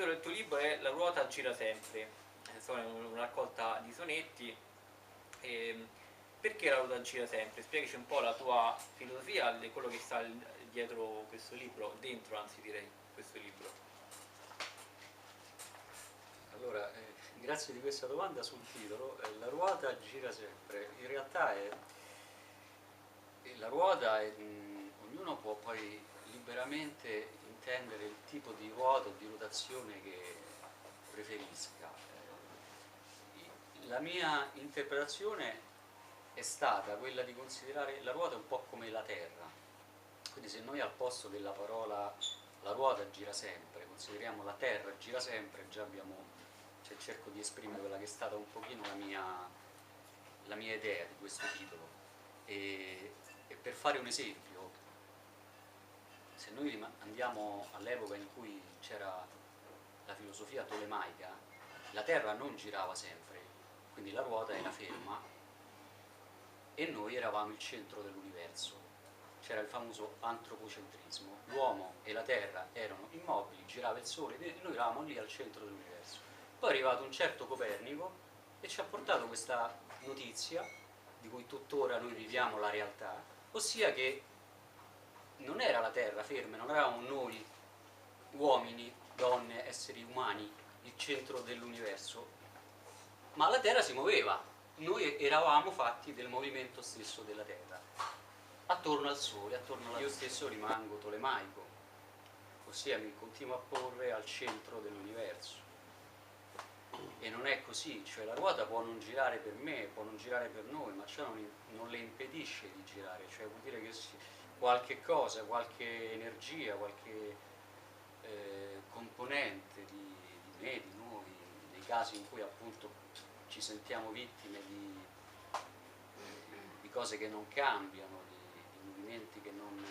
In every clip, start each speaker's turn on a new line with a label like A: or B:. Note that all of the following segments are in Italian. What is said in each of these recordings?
A: titolo del tuo libro è La ruota gira sempre, insomma, è una raccolta di sonetti. E perché la ruota gira sempre? Spiegaci un po' la tua filosofia, quello che sta dietro questo libro, dentro anzi direi, questo libro.
B: Allora, grazie di questa domanda sul titolo. La ruota gira sempre. In realtà la ruota ognuno può poi liberamente intendere il tipo di ruota o di rotazione che preferisca. La mia interpretazione è stata quella di considerare la ruota un po' come la Terra. Quindi se noi al posto della parola la ruota gira sempre, consideriamo la Terra gira sempre, già abbiamo, cioè cerco di esprimere quella che è stata un pochino la mia idea di questo titolo. E per fare un esempio, se noi andiamo all'epoca in cui c'era la filosofia tolemaica, la Terra non girava sempre, quindi la ruota era ferma e noi eravamo il centro dell'universo. C'era il famoso antropocentrismo, l'uomo e la Terra erano immobili, girava il Sole e noi eravamo lì al centro dell'universo. Poi è arrivato un certo Copernico e ci ha portato questa notizia, di cui tuttora noi viviamo la realtà, ossia che non era la Terra ferma, non eravamo noi, uomini, donne, esseri umani, il centro dell'universo, ma la Terra si muoveva, noi eravamo fatti del movimento stesso della Terra, attorno al Sole, attorno alla... Io stesso rimango tolemaico, ossia mi continuo a porre al centro dell'universo. E non è così, cioè la ruota può non girare per me, può non girare per noi, ma ciò non le impedisce di girare, cioè vuol dire che qualche cosa, qualche energia, qualche componente di me, di noi, nei casi in cui appunto ci sentiamo vittime di cose che non cambiano, di movimenti che non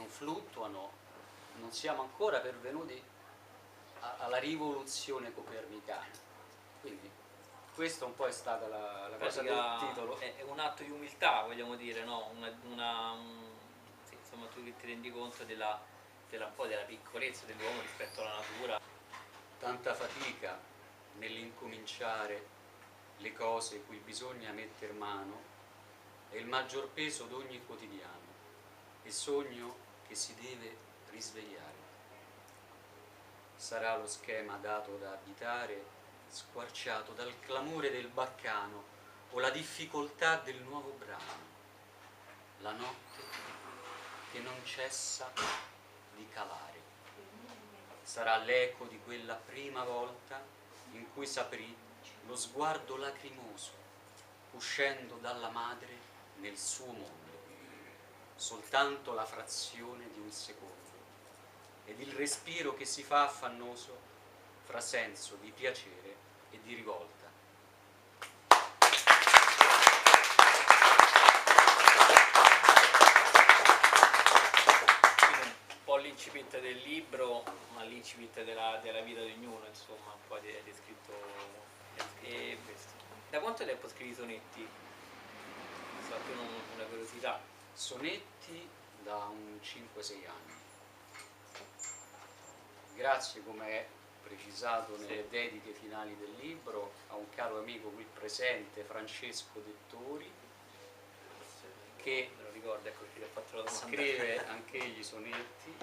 B: fluttuano, non siamo ancora pervenuti alla rivoluzione copernicana. Quindi questa un po' è stata la cosa del titolo.
A: È un atto di umiltà, vogliamo dire, no? Sì, insomma, tu ti rendi conto un po' della piccolezza dell'uomo rispetto alla natura.
B: Tanta fatica nell'incominciare le cose cui bisogna metter mano è il maggior peso d'ogni quotidiano e sogno che si deve risvegliare. Sarà lo schema dato da abitare, squarciato dal clamore del baccano o la difficoltà del nuovo brano, la notte che non cessa di calare. Sarà l'eco di quella prima volta in cui s'aprì lo sguardo lacrimoso, uscendo dalla madre nel suo mondo, soltanto la frazione di un secondo, ed il respiro che si fa affannoso fra senso di piacere e di rivolta.
A: Un po' l'incipit del libro, ma l'incipit della vita di ognuno, insomma, un po' descritto. E da quanto tempo scrivi sonetti? So, più una curiosità.
B: Sonetti da un 5-6 anni. Grazie, come è precisato nelle dediche finali del libro, a un caro amico qui presente, Francesco Dettori, che
A: me lo ricordo, ecco, che ti ho fatto la domanda.
B: Scrive anch'egli sonetti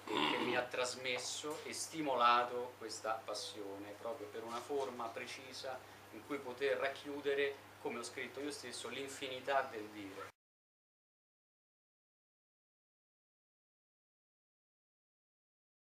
B: e che mi ha trasmesso e stimolato questa passione proprio per una forma precisa in cui poter racchiudere, come ho scritto io stesso, l'infinità del dire.